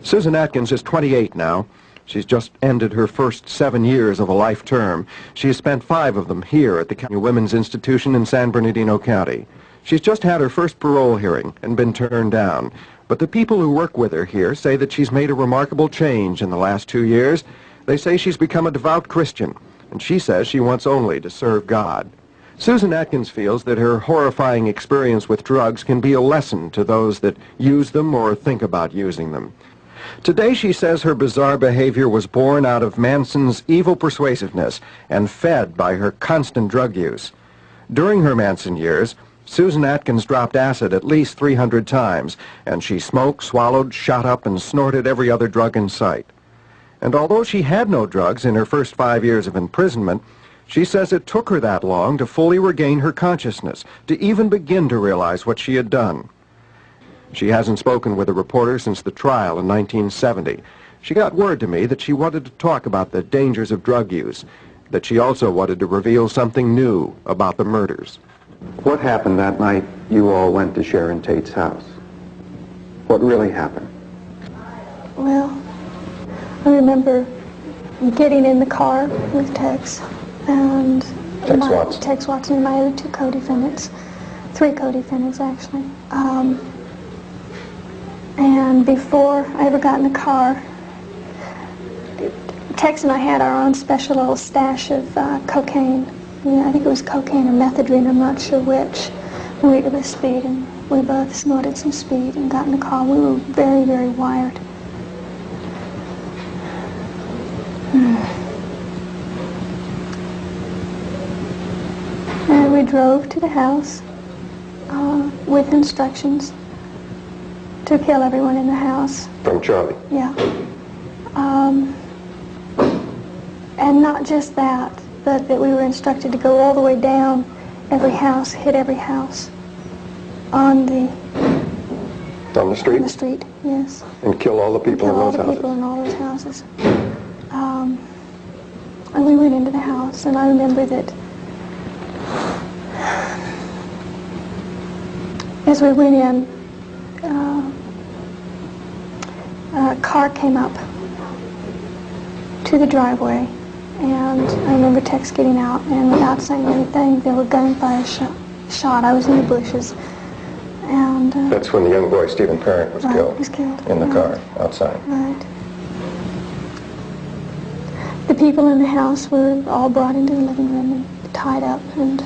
Susan Atkins is 28 now. She's just ended her first 7 years of a life term. She has spent 5 of them here at the County Women's Institution in San Bernardino County. She's just had her first parole hearing and been turned down. But the people who work with her here say that she's made a remarkable change in the last 2 years. They say she's become a devout Christian, and she says she wants only to serve God. Susan Atkins feels that her horrifying experience with drugs can be a lesson to those that use them or think about using them. Today, she says her bizarre behavior was born out of Manson's evil persuasiveness and fed by her constant drug use. During her Manson years, Susan Atkins dropped acid at least 300 times, and she smoked, swallowed, shot up, and snorted every other drug in sight. And although she had no drugs in her first 5 years of imprisonment, she says it took her that long to fully regain her consciousness, to even begin to realize what she had done. She hasn't spoken with a reporter since the trial in 1970. She got word to me that she wanted to talk about the dangers of drug use, that she also wanted to reveal something new about the murders. What happened that night you all went to Sharon Tate's house? What really happened? Well, I remember getting in the car with Tex and Tex Watson and my other 2 co-defendants, 3 co-defendants actually. And before I ever got in the car, Tex and I had our own special little stash of cocaine. I think it was cocaine or methadone, I'm not sure which. We were speed, and we both snorted some speed and got in the car. We were very, very wired. And we drove to the house with instructions to kill everyone in the house. From Charlie? Yeah. And not just that, but that we were instructed to go all the way down every house, hit every house on the street? On the street, yes. And kill all the people in those houses? Kill all the people in all those houses. And we went into the house, and I remember that as we went in, a car came up to the driveway, and I remember Tex getting out, and without saying anything, there were gunfire shot. I was in the bushes, and that's when the young boy Stephen Parent was killed. He was killed in the car outside. Right. The people in the house were all brought into the living room and tied up, and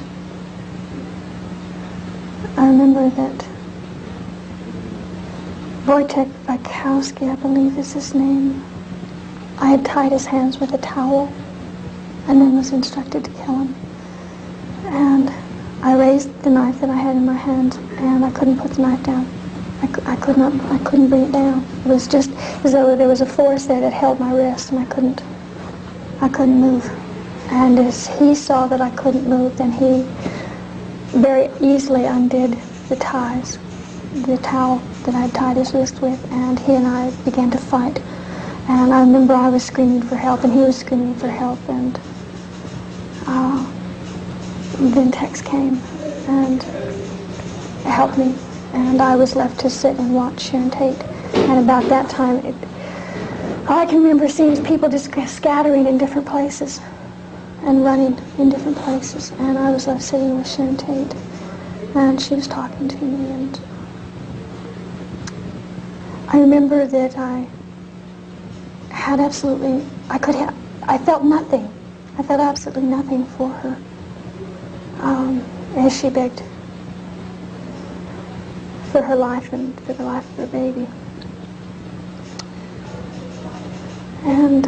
I remember that Wojtek Wachowski, I believe is his name, I had tied his hands with a towel and then was instructed to kill him. And I raised the knife that I had in my hand, and I couldn't put the knife down. I couldn't bring it down. It was just as though there was a force there that held my wrist, and I couldn't move. And as he saw that I couldn't move, then he very easily undid the ties, the towel that I had tied his wrist with, and he and I began to fight. And I remember I was screaming for help, and he was screaming for help, and then Tex came and helped me, and I was left to sit and watch Sharon Tate. And about that time, I can remember seeing people just scattering in different places and running in different places, and I was left sitting with Sharon Tate, and she was talking to me, and I remember that I had absolutely, I felt nothing. I felt absolutely nothing for her as she begged for her life and for the life of her baby. And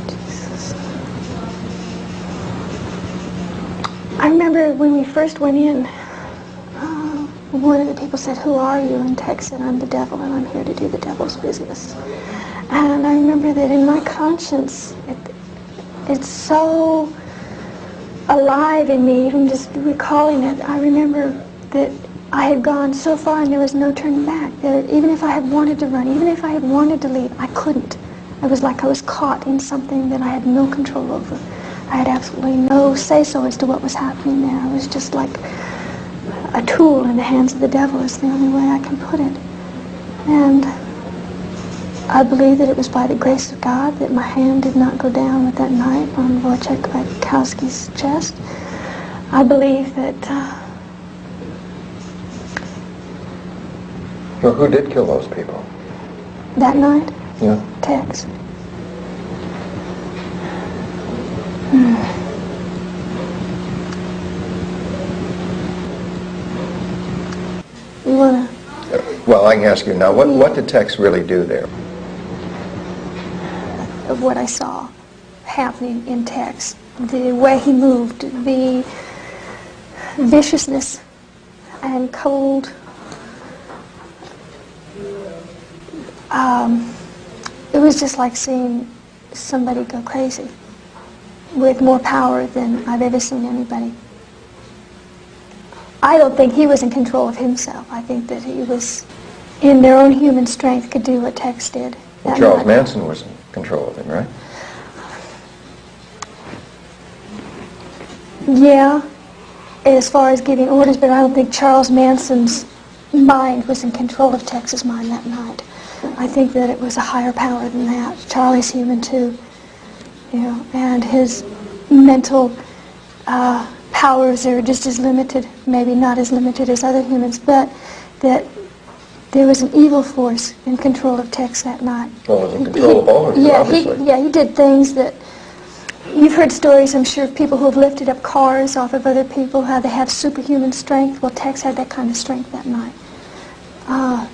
Jesus. I remember when we first went in, one of the people said, "Who are you?" And Tex said, "I'm the devil, and I'm here to do the devil's business." And I remember that in my conscience, it's so alive in me, even just recalling it. I remember that I had gone so far and there was no turning back. That even if I had wanted to run, even if I had wanted to leave, I couldn't. It was like I was caught in something that I had no control over. I had absolutely no say-so as to what was happening there. I was just like a tool in the hands of the devil, is the only way I can put it. And I believe that it was by the grace of God that my hand did not go down with that knife on Wojciech Wachowski's chest. I believe that... Well, who did kill those people? that night? Yeah. Tex. You wanna... Well, I can ask you now, what did Tex really do there? Of what I saw happening in Tex, the way he moved, the viciousness and cold, it was just like seeing somebody go crazy with more power than I've ever seen anybody. I don't think he was in control of himself. I think that he was, in their own human strength, could do what Tex did. Well, Charles Manson was in control of him, right? Yeah, as far as giving orders, but I don't think Charles Manson's mind was in control of Tex's mind that night. I think that it was a higher power than that. Charlie's human too, you know, and his mental powers are just as limited, maybe not as limited as other humans, but that there was an evil force in control of Tex that night. Well, it was in control of all of you, obviously. He did things that, you've heard stories, I'm sure, of people who have lifted up cars off of other people, how they have superhuman strength. Well, Tex had that kind of strength that night.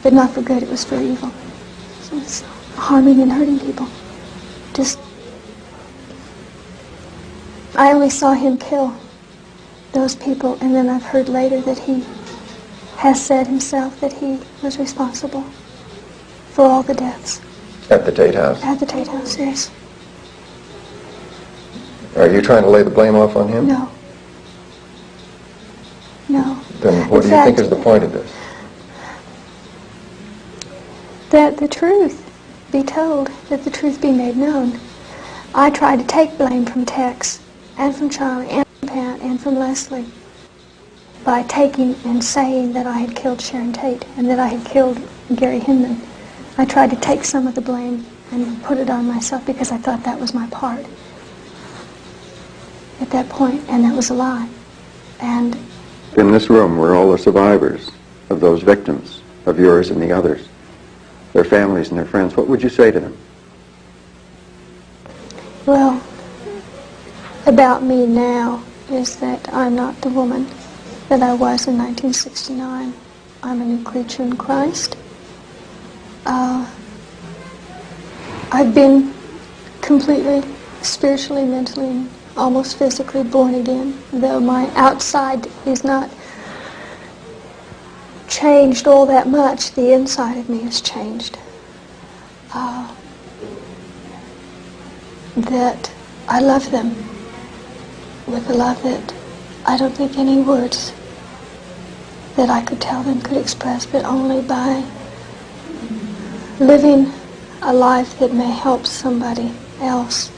But not for good, it was for evil. So it's harming and hurting people. Just, I only saw him kill those people, and then I've heard later that he has said himself that he was responsible for all the deaths. At the Tate house? At the Tate house, yes. Are you trying to lay the blame off on him? No. No. Then what do you think is the point of this? That the truth be told, that the truth be made known. I tried to take blame from Tex, and from Charlie, and from Pat, and from Leslie, by taking and saying that I had killed Sharon Tate, and that I had killed Gary Hinman. I tried to take some of the blame and put it on myself because I thought that was my part at that point, and that was a lie. And in this room were all the survivors of those victims, of yours and the others, their families and their friends. What would you say to them? Well, about me now is that I'm not the woman that I was in 1969. I'm a new creature in Christ. I've been completely, spiritually, mentally, and almost physically born again, though my outside is not changed all that much. The inside of me has changed. That I love them with a love that I don't think any words that I could tell them could express, but only by living a life that may help somebody else,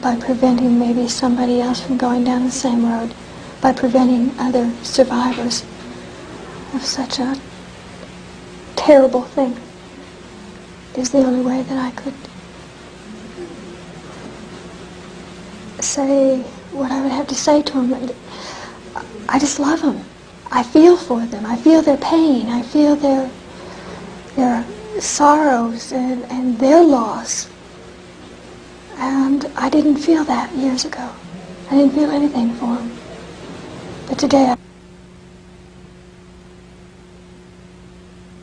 by preventing maybe somebody else from going down the same road, by preventing other survivors of such a terrible thing, is the only way that I could say what I would have to say to them. I just love them. I feel for them. I feel their pain. I feel their sorrows and their loss. And I didn't feel that years ago. I didn't feel anything for them. But today I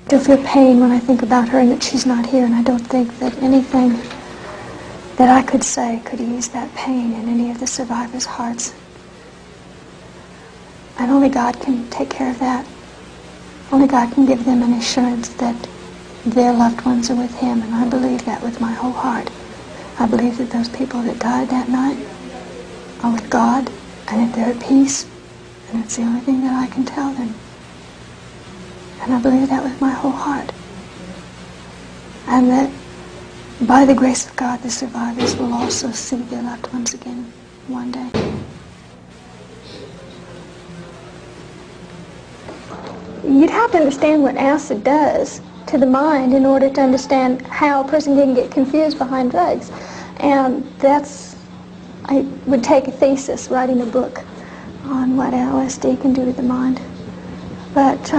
do feel pain when I think about her and that she's not here, and I don't think that anything that I could say could ease that pain in any of the survivors' hearts. And only God can take care of that. Only God can give them an assurance that their loved ones are with Him, and I believe that with my whole heart. I believe that those people that died that night are with God, and that they're at peace, and it's the only thing that I can tell them. And I believe that with my whole heart. And that by the grace of God, the survivors will also see their loved ones again one day. You'd have to understand what acid does. to the mind in order to understand how a person can get confused behind drugs. And I would take a thesis, writing a book on what LSD can do to the mind. But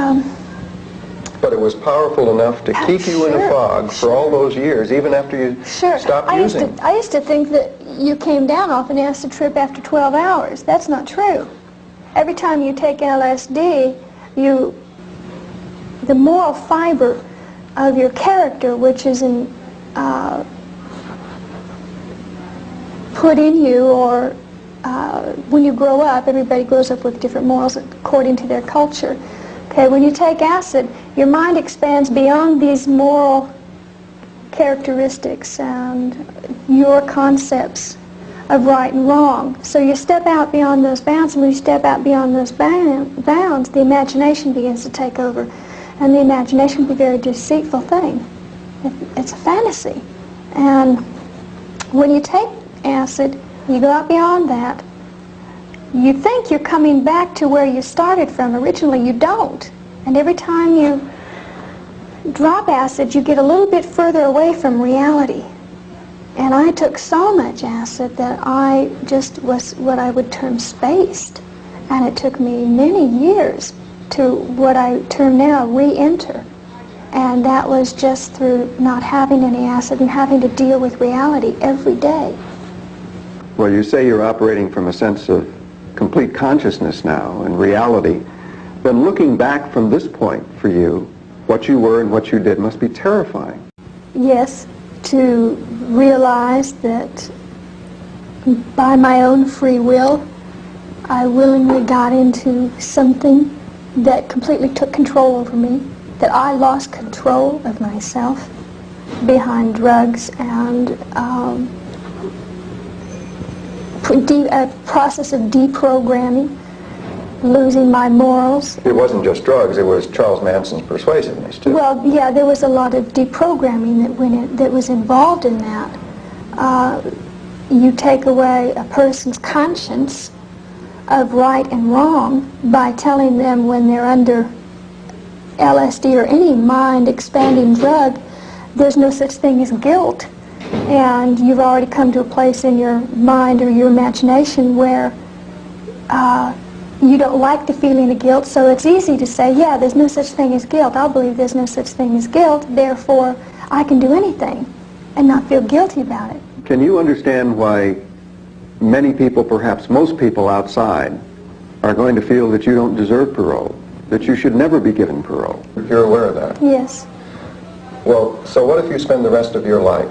it was powerful enough to keep you in a fog for all those years, even after you stopped using. I used to think that you came down off an acid trip after 12 hours. That's not true. Every time you take LSD, the moral fiber of your character, which is put in you, or when you grow up, everybody grows up with different morals according to their culture. Okay, when you take acid, your mind expands beyond these moral characteristics and your concepts of right and wrong. So you step out beyond those bounds, and when you step out beyond those bounds, the imagination begins to take over. And the imagination can be a very deceitful thing. It's a fantasy. And when you take acid, you go out beyond that. You think you're coming back to where you started from. Originally, you don't. And every time you drop acid, you get a little bit further away from reality. And I took so much acid that I just was what I would term spaced. And it took me many years to what I term now re-enter. And that was just through not having any acid and having to deal with reality every day. Well, you say you're operating from a sense of complete consciousness now and reality. Then looking back from this point for you, what you were and what you did must be terrifying. Yes, to realize that by my own free will, I willingly got into something that completely took control over me, that I lost control of myself behind drugs and a process of deprogramming, losing my morals. It wasn't just drugs, it was Charles Manson's persuasiveness too. Well, yeah, there was a lot of deprogramming that was involved in that. You take away a person's conscience of right and wrong by telling them when they're under LSD or any mind-expanding drug, there's no such thing as guilt. And you've already come to a place in your mind or your imagination where you don't like the feeling of guilt, so it's easy to say, yeah, there's no such thing as guilt. I'll believe there's no such thing as guilt, therefore I can do anything and not feel guilty about it. Can you understand why many people, perhaps most people outside, are going to feel that you don't deserve parole, that you should never be given parole? You're aware of that? Yes. Well, so what if you spend the rest of your life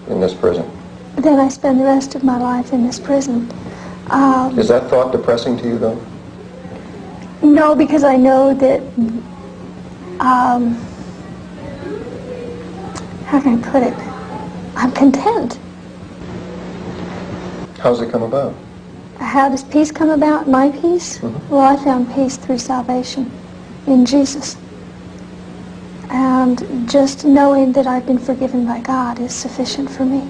in this prison? Then I spend the rest of my life in this prison. Is that thought depressing to you, though? No, because I know that, how can I put it? I'm content. How's it come about? How does peace come about? My peace? Mm-hmm. Well, I found peace through salvation in Jesus. And just knowing that I've been forgiven by God is sufficient for me.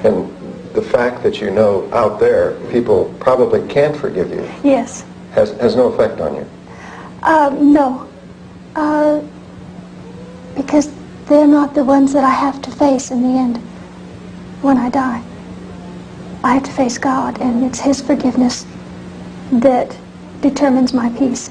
And the fact that you know out there people probably can't forgive you. Yes. Has no effect on you? No. Because they're not the ones that I have to face in the end when I die. I have to face God, and it's His forgiveness that determines my peace.